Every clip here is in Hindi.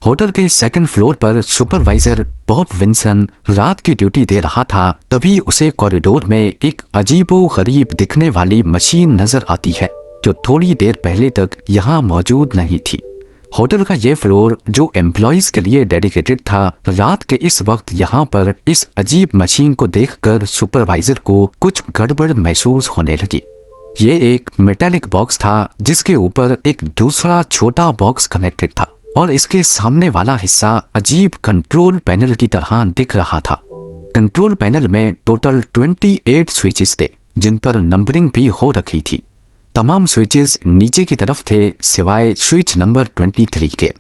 होटल के सेकंड फ्लोर पर सुपरवाइजर बॉब विंसन रात की ड्यूटी दे रहा था। तभी उसे कॉरिडोर में एक अजीबोगरीब दिखने वाली मशीन नजर आती है जो थोड़ी देर पहले तक यहाँ मौजूद नहीं थी। होटल का ये फ्लोर जो एम्प्लॉइज के लिए डेडिकेटेड था, रात के इस वक्त यहाँ पर इस अजीब मशीन को देखकर सुपरवाइजर को कुछ गड़बड़ महसूस होने लगी। ये एक मेटालिक बॉक्स था जिसके ऊपर एक दूसरा छोटा बॉक्स कनेक्टेड था और इसके सामने वाला हिस्सा अजीब कंट्रोल पैनल की तरह दिख रहा था। कंट्रोल पैनल में टोटल 28 स्विचेस थे जिन पर नंबरिंग भी हो रखी थी। तमाम स्विचेस नीचे की तरफ थे सिवाय स्विच नंबर 23 के।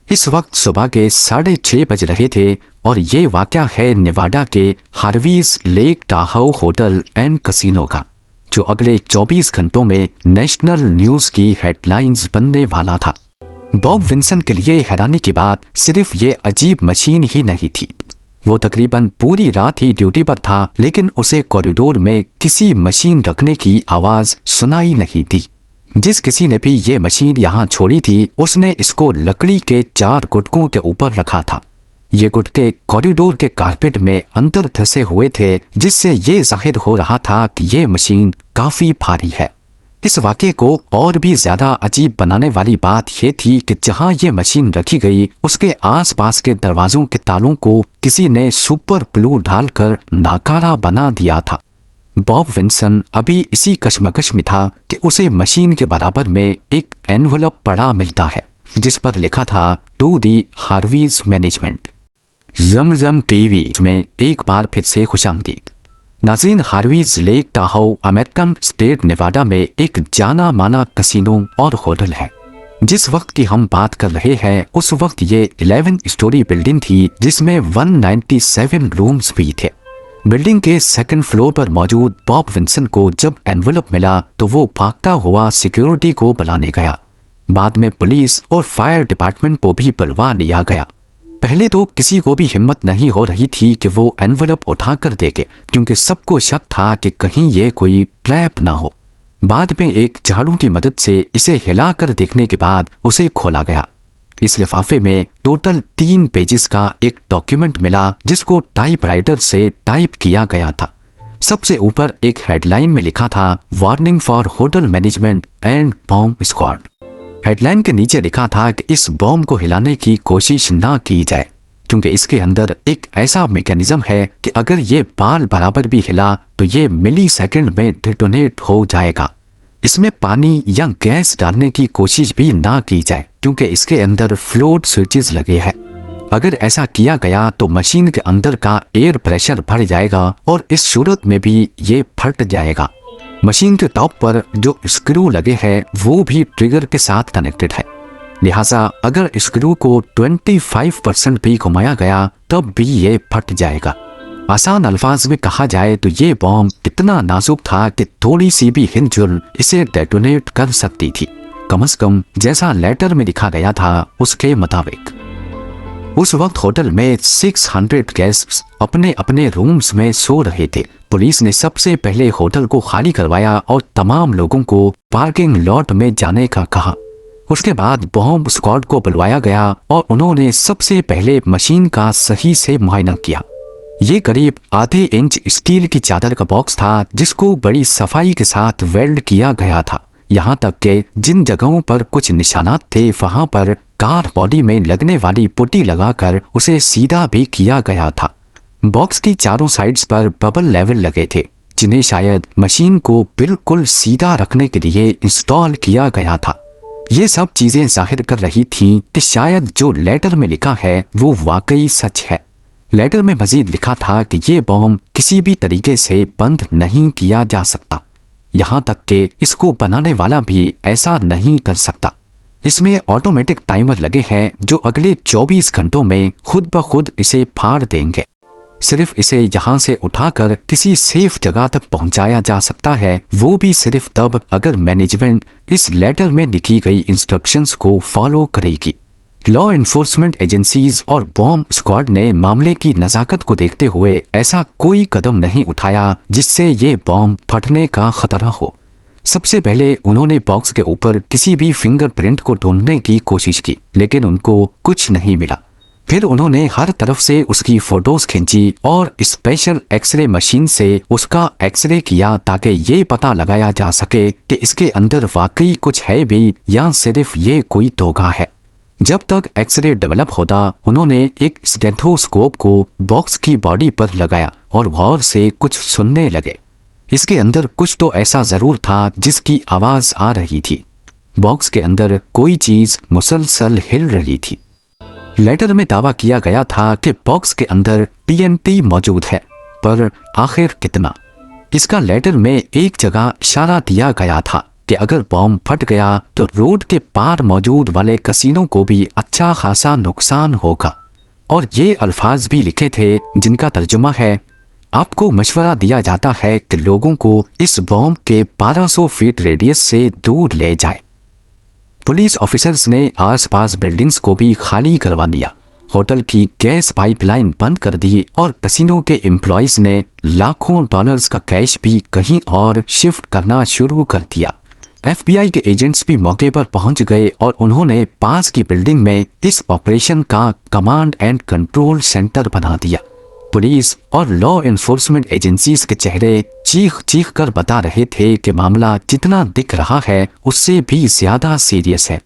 इस वक्त सुबह के 6:30 बज रहे थे और ये वाकया है नेवाडा के Harvey's Lake Tahoe hotel and casino का, जो अगले 24 घंटों में नेशनल न्यूज की हेडलाइंस बनने वाला था। बॉब विंसन के लिए हैरानी की बात सिर्फ ये अजीब मशीन ही नहीं थी। वो तकरीबन पूरी रात ही ड्यूटी पर था, लेकिन उसे कॉरिडोर में किसी मशीन रखने की आवाज सुनाई नहीं दी। जिस किसी ने भी ये मशीन यहाँ छोड़ी थी उसने इसको लकड़ी के 4 गुटकों के ऊपर रखा था। ये गुटके कॉरिडोर के कारपेट में अंदर धंसे हुए थे, जिससे ये जाहिर हो रहा था कि ये मशीन काफी भारी है। इस वाक़े को और भी ज्यादा अजीब बनाने वाली बात यह थी कि जहां ये मशीन रखी गई उसके आसपास के दरवाजों के तालों को किसी ने सुपर ग्लू डालकर नाकारा बना दिया था। बॉब विंसन अभी इसी कश्मकश में था कि उसे मशीन के बराबर में एक एनवलप पड़ा मिलता है जिस पर लिखा था to the Harvey's management. Zamzam TV में एक बार फिर से खुशामदीद। नाज़रीन, Harvey's Lake Tahoe American state Nevada में एक जाना माना कसिनो और होटल है। जिस वक्त की हम बात कर रहे हैं उस वक्त ये 11 स्टोरी बिल्डिंग थी जिसमें 197 रूम्स भी थे। बिल्डिंग के सेकंड फ्लोर पर मौजूद बॉब विंसन को जब एनवलप मिला तो वो भागता हुआ सिक्योरिटी को बुलाने गया। बाद में पुलिस और फायर डिपार्टमेंट को भी बुलवा लिया गया। पहले तो किसी को भी हिम्मत नहीं हो रही थी कि वो एनवलप उठाकर देखे, क्योंकि सबको शक था कि कहीं ये कोई ट्रैप ना हो। बाद में एक झाड़ू की मदद से इसे हिलाकर देखने के बाद उसे खोला गया। इस लिफाफे में टोटल 3 पेजेस का एक डॉक्यूमेंट मिला जिसको टाइपराइटर से टाइप किया गया था। सबसे ऊपर एक हेडलाइन में लिखा था warning for hotel management and bomb squad. Headline के नीचे लिखा था कि इस बॉम्ब को हिलाने की कोशिश ना की जाए, क्योंकि इसके अंदर एक ऐसा मैकेनिज्म है कि अगर ये बाल बराबर भी हिला तो ये मिली सेकेंड में डिटोनेट हो जाएगा। इसमें पानी या गैस डालने की कोशिश भी ना की जाए, क्योंकि इसके अंदर फ्लोट स्विचेस लगे हैं। अगर ऐसा किया गया तो मशीन के अंदर का एयर प्रेशर बढ़ जाएगा और इस सूरत में भी ये फट जाएगा। मशीन के टॉप पर जो स्क्रू लगे हैं वो भी ट्रिगर के साथ कनेक्टेड है, लिहाजा अगर स्क्रू को 25% भी घुमाया गया तब भी ये फट जाएगा। आसान अल्फाज में कहा जाए तो ये बॉम्ब इतना नाजुक था कि थोड़ी सी भी हिलजुल इसे डेटोनेट कर सकती थी, कम से कम जैसा लेटर में लिखा गया था उसके मुताबिक। उस वक्त होटल में 600 गेस्ट्स अपने अपने रूम्स में सो रहे थे। पुलिस ने सबसे पहले होटल को खाली करवाया और तमाम लोगों को पार्किंग लॉट में जाने का कहा। उसके बाद बॉम्ब स्क्वाड को बुलवाया गया और उन्होंने सबसे पहले मशीन का सही से मुआयना किया। ये करीब आधे इंच स्टील की चादर का बॉक्स था जिसको बड़ी सफाई के साथ वेल्ड किया गया था। यहाँ तक कि जिन जगहों पर कुछ निशानात थे वहां पर कार बॉडी में लगने वाली पुट्टी लगाकर उसे सीधा भी किया गया था। बॉक्स की चारों साइड्स पर बबल लेवल लगे थे जिन्हें शायद मशीन को बिल्कुल सीधा रखने के लिए इंस्टॉल किया गया था। ये सब चीजें जाहिर कर रही थीं कि शायद जो लेटर में लिखा है वो वाकई सच है। लेटर में मजीद लिखा था कि ये बॉम्ब किसी भी तरीके से बंद नहीं किया जा सकता, यहाँ तक कि इसको बनाने वाला भी ऐसा नहीं कर सकता। इसमें ऑटोमेटिक टाइमर लगे हैं जो अगले 24 घंटों में खुद ब खुद इसे फाड़ देंगे। सिर्फ इसे यहाँ से उठाकर किसी सेफ जगह तक पहुँचाया जा सकता है, वो भी सिर्फ तब अगर मैनेजमेंट इस लेटर में लिखी गई इंस्ट्रक्शंस को फॉलो करेगी। लॉ एनफोर्समेंट एजेंसीज और बॉम्ब स्क्वाड ने मामले की नज़ाकत को देखते हुए ऐसा कोई कदम नहीं उठाया जिससे ये बॉम्ब फटने का खतरा हो। सबसे पहले उन्होंने बॉक्स के ऊपर किसी भी फिंगरप्रिंट को ढूंढने की कोशिश की, लेकिन उनको कुछ नहीं मिला। फिर उन्होंने हर तरफ से उसकी फोटोज खींची और स्पेशल एक्सरे मशीन से उसका एक्सरे किया ताकि ये पता लगाया जा सके कि इसके अंदर वाकई कुछ है भी या सिर्फ ये कोई धोखा है। जब तक एक्सरे डेवलप होता, उन्होंने एक स्टेथोस्कोप को बॉक्स की बॉडी पर लगाया और गौर से कुछ सुनने लगे। इसके अंदर कुछ तो ऐसा जरूर था जिसकी आवाज आ रही थी। बॉक्स के अंदर कोई चीज मुसलसल हिल रही थी। लेटर में दावा किया गया था कि बॉक्स के अंदर TNT मौजूद है, पर आखिर कितना? इसका लेटर में एक जगह इशारा दिया गया था कि अगर बॉम्ब फट गया तो रोड के पार मौजूद वाले कसीनो को भी अच्छा खासा नुकसान होगा। और ये अल्फाज भी लिखे थे जिनका तर्जुमा है, आपको मशवरा दिया जाता है कि लोगों को इस बॉम्ब के 1200 फीट रेडियस से दूर ले जाए। पुलिस ऑफिसर्स ने आसपास बिल्डिंग्स को भी खाली करवा दिया, होटल की गैस पाइपलाइन बंद कर दी और कसिनो के एम्प्लॉइज ने लाखों डॉलर्स का कैश भी कहीं और शिफ्ट करना शुरू कर दिया। FBI के एजेंट्स भी मौके पर पहुंच गए और उन्होंने पास की बिल्डिंग में इस ऑपरेशन का कमांड एंड कंट्रोल सेंटर बना दिया। पुलिस और लॉ एनफोर्समेंट एजेंसीज के चेहरे चीख चीख कर बता रहे थे कि मामला जितना दिख रहा है उससे भी ज्यादा सीरियस है।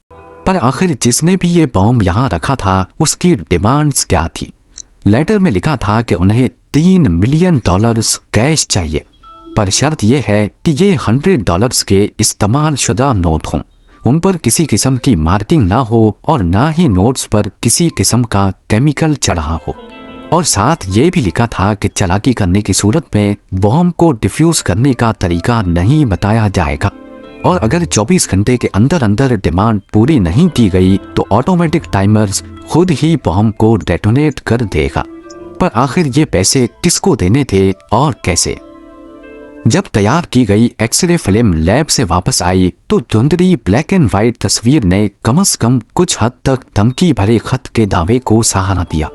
पर आखिर जिसने भी ये बॉम्ब यहाँ रखा था उसकी डिमांड्स क्या थी? लेटर में लिखा था कि उन्हें $3 मिलियन कैश चाहिए, पर शर्त यह है कि ये $100 के इस्तेमाल शुदा नोट हों, उन पर किसी किस्म की मार्किंग ना हो और ना ही नोट्स पर किसी किस्म का केमिकल चढ़ा हो। और साथ ये भी लिखा था कि चालाकी करने की सूरत में बॉम्ब को डिफ्यूज करने का तरीका नहीं बताया जाएगा और अगर 24 घंटे के अंदर अंदर डिमांड पूरी नहीं की गई तो ऑटोमेटिक टाइमर्स खुद ही बॉम्ब को डेटोनेट कर देगा। पर आखिर ये पैसे किसको देने थे और कैसे? जब तैयार की गई एक्सरे फिल्म लैब से वापस आई तो धुंधली ब्लैक एंड व्हाइट तस्वीर ने कम से कम कुछ हद तक धमकी भरे खत के दावे को सहारा दिया।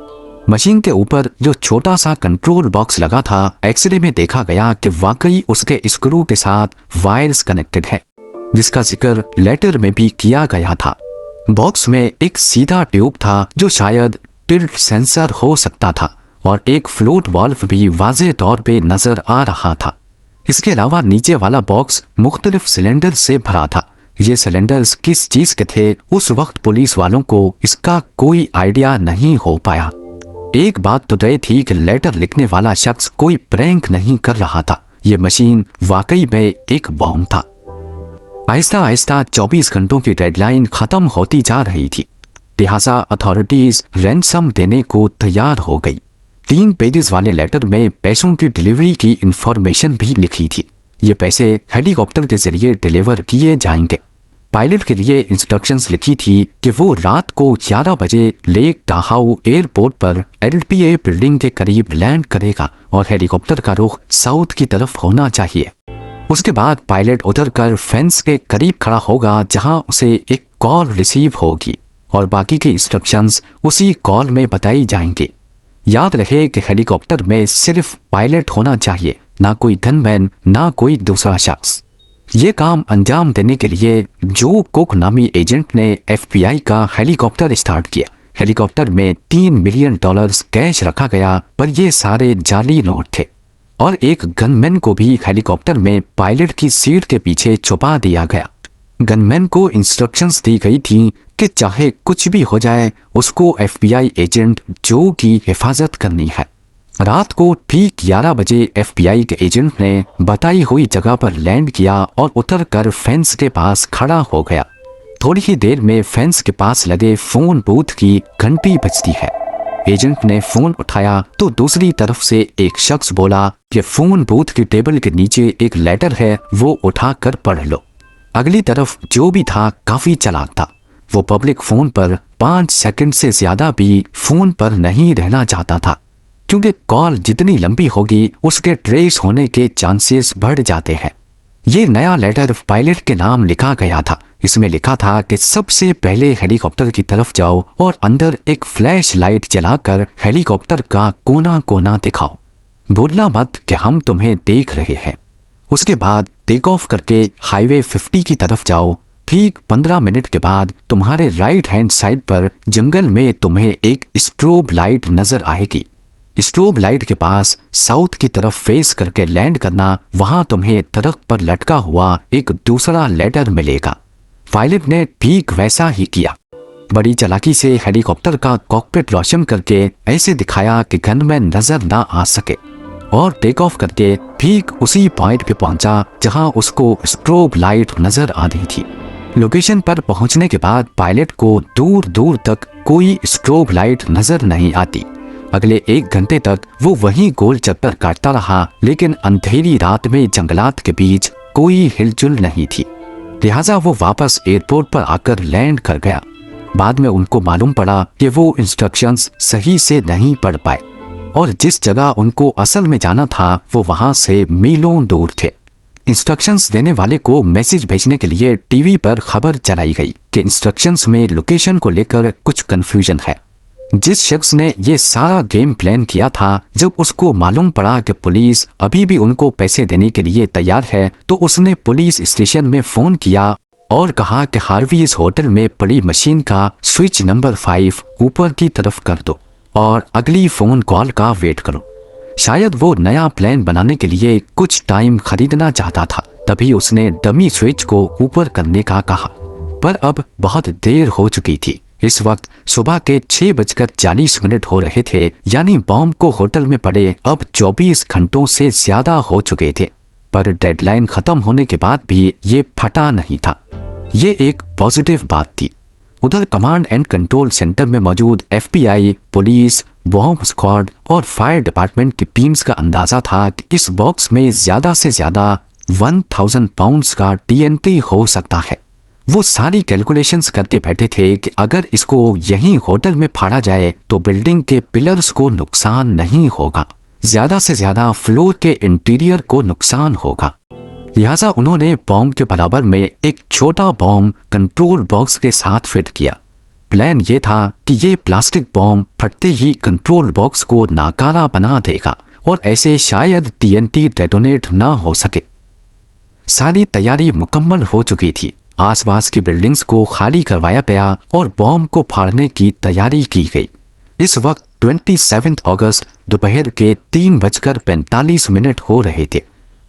मशीन के ऊपर जो छोटा सा कंट्रोल बॉक्स लगा था, एक्सरे में देखा गया कि वाकई उसके स्क्रू के साथ वायर्स कनेक्टेड है, जिसका जिक्र लेटर में भी किया गया था। बॉक्स में एक सीधा ट्यूब था जो शायद टिल्ट सेंसर हो सकता था और एक फ्लोट वाल्व भी वाज़ेह तौर पे नजर आ रहा था। इसके अलावा नीचे वाला बॉक्स मुख्तलिफ सिलेंडर से भरा था। ये सिलेंडर्स किस चीज के थे उस वक्त पुलिस वालों को इसका कोई आइडिया नहीं हो पाया। एक बात तो तय थी कि लेटर लिखने वाला शख्स कोई प्रैंक नहीं कर रहा था, ये मशीन वाकई में एक बॉम्ब था। आहिस्ता आहिस्ता 24 घंटों की डेडलाइन खत्म होती जा रही थी, लिहाजा अथॉरिटीज रैंसम देने को तैयार हो गई। 3 पेजेस वाले लेटर में पैसों की डिलीवरी की इंफॉर्मेशन भी लिखी थी। ये पैसे हेलीकॉप्टर के जरिए डिलीवर किए जाएंगे। पायलट के लिए इंस्ट्रक्शंस लिखी थी कि वो रात को 11 बजे लेक टाहाउ एयरपोर्ट पर LPA बिल्डिंग के करीब लैंड करेगा और हेलीकॉप्टर का रुख साउथ की तरफ होना चाहिए। उसके बाद पायलट उतर कर फेंस के करीब खड़ा होगा जहां उसे एक कॉल रिसीव होगी और बाकी के इंस्ट्रक्शंस उसी कॉल में बताई जाएंगे। याद रहे कि हेलीकॉप्टर में सिर्फ पायलट होना चाहिए, ना कोई गनमैन, ना कोई दूसरा शख्स। ये काम अंजाम देने के लिए जो कुक नामी एजेंट ने FBI का हेलीकॉप्टर स्टार्ट किया। हेलीकॉप्टर में $3 मिलियन कैश रखा गया, पर ये सारे जाली नोट थे और एक गनमैन को भी हेलीकॉप्टर में पायलट की सीट के पीछे छुपा दिया गया। गनमैन को इंस्ट्रक्शंस दी गई थी कि चाहे कुछ भी हो जाए उसको FBI एजेंट जो की हिफाजत करनी है। रात को ठीक 11 बजे FBI के एजेंट ने बताई हुई जगह पर लैंड किया और उतरकर फेंस के पास खड़ा हो गया। थोड़ी ही देर में फेंस के पास लगे फोन बूथ की घंटी बजती है। एजेंट ने फोन उठाया तो दूसरी तरफ से एक शख्स बोला कि फोन बूथ की टेबल के नीचे एक लेटर है, वो उठाकर पढ़ लो। अगली तरफ जो भी था काफी चालाक था। वो पब्लिक फोन पर 5 सेकंड से ज्यादा भी फोन पर नहीं रहना चाहता था, क्योंकि कॉल जितनी लंबी होगी उसके ट्रेस होने के चांसेस बढ़ जाते हैं। ये नया लेटर पायलट के नाम लिखा गया था। इसमें लिखा था कि सबसे पहले हेलीकॉप्टर की तरफ जाओ और अंदर एक फ्लैश लाइट जलाकर हेलीकॉप्टर का कोना कोना दिखाओ। बोलना मत कि हम तुम्हें देख रहे हैं। उसके बाद टेक ऑफ करके हाईवे 50 की तरफ जाओ। ठीक 15 मिनट के बाद तुम्हारे राइट हैंड साइड पर जंगल में तुम्हें एक स्ट्रोब लाइट नजर आएगी। स्ट्रोब लाइट के पास साउथ की तरफ फेस करके लैंड करना। वहां तुम्हें दरख्त पर लटका हुआ एक दूसरा लेटर मिलेगा। पायलट ने ठीक वैसा ही किया। बड़ी चालाकी से हेलीकॉप्टर का कॉकपिट रोशन करके ऐसे दिखाया कि गनमैन नजर ना आ सके और टेक ऑफ करके ठीक उसी पॉइंट पे पहुंचा जहां उसको स्ट्रोब लाइट नजर आ रही थी। लोकेशन पर पहुंचने के बाद पायलट को दूर दूर तक कोई स्ट्रोब लाइट नजर नहीं आती। अगले 1 घंटे तक वो वहीं गोल चक्कर काटता रहा, लेकिन अंधेरी रात में जंगलात के बीच कोई हिलजुल नहीं थी। लिहाजा वो वापस एयरपोर्ट पर आकर लैंड कर गया। बाद में उनको मालूम पड़ा कि वो इंस्ट्रक्शंस सही से नहीं पढ़ पाए और जिस जगह उनको असल में जाना था वो वहां से मीलों दूर थे। इंस्ट्रक्शंस देने वाले को मैसेज भेजने के लिए टीवी पर खबर चलाई गई कि इंस्ट्रक्शंस में लोकेशन को लेकर कुछ कंफ्यूजन है। जिस शख्स ने ये सारा गेम प्लान किया था, जब उसको मालूम पड़ा कि पुलिस अभी भी उनको पैसे देने के लिए तैयार है, तो उसने पुलिस स्टेशन में फोन किया और कहा कि हार्वीज होटल में पड़ी मशीन का स्विच नंबर 5 ऊपर की तरफ कर दो और अगली फोन कॉल का वेट करो। शायद वो नया प्लान बनाने के लिए कुछ टाइम खरीदना चाहता था, तभी उसने डमी स्विच को ऊपर करने का कहा। पर अब बहुत देर हो चुकी थी। इस वक्त सुबह के 6:40 हो रहे थे, यानी बॉम्ब को होटल में पड़े अब 24 घंटों से ज्यादा हो चुके थे। पर डेडलाइन खत्म होने के बाद भी ये फटा नहीं था। ये एक पॉजिटिव बात थी। उधर कमांड एंड कंट्रोल सेंटर में मौजूद FBI, पुलिस, बॉम्ब स्क्वाड और फायर डिपार्टमेंट की टीम्स का अंदाजा था कि इस बॉक्स में ज्यादा से ज्यादा 1000 पाउंड्स का TNT हो सकता है। वो सारी कैलकुलेशंस करते बैठे थे कि अगर इसको यहीं होटल में फाड़ा जाए तो बिल्डिंग के पिलर्स को नुकसान नहीं होगा, ज्यादा से ज्यादा फ्लोर के इंटीरियर को नुकसान होगा। लिहाजा उन्होंने बॉम्ब के बराबर में एक छोटा बॉम्ब कंट्रोल बॉक्स के साथ फिट किया। प्लान ये था कि ये प्लास्टिक बॉम्ब फटते ही कंट्रोल बॉक्स को नाकारा बना देगा और ऐसे शायद TNT डेटोनेट ना हो सके। सारी तैयारी मुकम्मल हो चुकी थी। आसपास की बिल्डिंग्स को खाली करवाया गया और बॉम्ब को फाड़ने की तैयारी की गई। इस वक्त 27 अगस्त दोपहर के 3:45 हो रहे थे।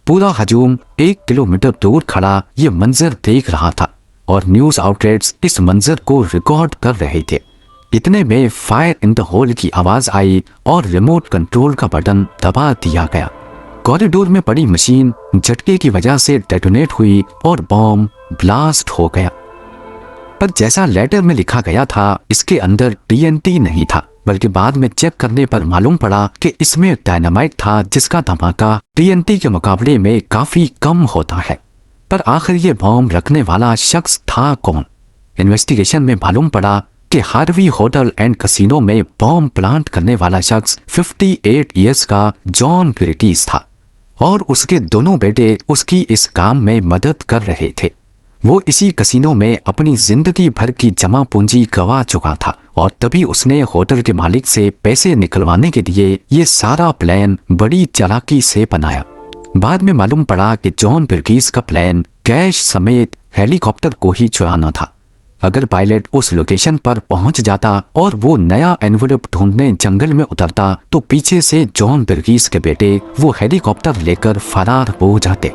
पूरा हजूम 1 किलोमीटर दूर खड़ा ये मंजर देख रहा था और न्यूज आउटलेट्स इस मंजर को रिकॉर्ड कर रहे थे। इतने में फायर इन द होल की आवाज आई और रिमोट कंट्रोल का बटन दबा दिया गया। कॉरिडोर में पड़ी मशीन झटके की वजह से डेटोनेट हुई और बॉम्ब ब्लास्ट हो गया। पर जैसा लेटर में लिखा गया था, इसके अंदर TNT नहीं था, बल्कि बाद में चेक करने पर मालूम पड़ा कि इसमें डायनामाइट था, जिसका धमाका TNT के मुकाबले में काफी कम होता है। पर आखिर ये बॉम्ब रखने वाला शख्स था कौन? इन्वेस्टिगेशन में मालूम पड़ा कि हार्वी होटल एंड कसिनो में बॉम्ब प्लांट करने वाला शख्स 58 ईयर्स का जॉन ब्रिटिश था और उसके दोनों बेटे उसकी इस काम में मदद कर रहे थे। वो इसी कसिनो में अपनी जिंदगी भर की जमा पूंजी गंवा चुका था और तभी उसने होटल के मालिक से पैसे निकलवाने के लिए ये सारा प्लान बड़ी चालाकी से बनाया। बाद में मालूम पड़ा कि जॉन बिर्गीस का प्लान कैश समेत हेलीकॉप्टर को ही चुराना था। अगर पायलट उस लोकेशन पर पहुंच जाता और वो नया एनवेलप ढूंढने जंगल में उतरता तो पीछे से जॉन बिर्गीस के बेटे वो हेलीकॉप्टर लेकर फरार हो जाते,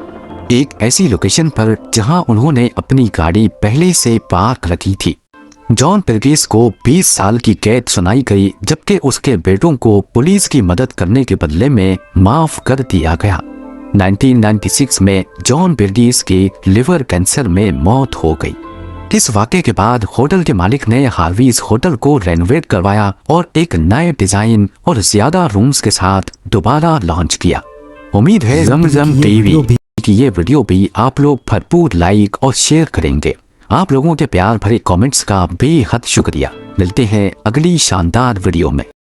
एक ऐसी लोकेशन पर जहां उन्होंने अपनी गाड़ी पहले से पार्क रखी थी। जॉन बिर्गीस को 20 साल की कैद सुनाई गई, जबकि उसके बेटों को पुलिस की मदद करने के बदले में माफ कर दिया गया। 1996 में जॉन बिर्गीस की लिवर कैंसर में मौत हो गई। इस वाक़े के बाद होटल के मालिक ने हार्वीज होटल को रेनोवेट करवाया और एक नए डिजाइन और ज्यादा रूम्स के साथ दोबारा लॉन्च किया। उम्मीद है ज़मज़म टीवी की ये वीडियो भी आप लोग भरपूर लाइक और शेयर करेंगे। आप लोगों के प्यार भरे कमेंट्स का बेहद शुक्रिया। मिलते हैं अगली शानदार वीडियो में।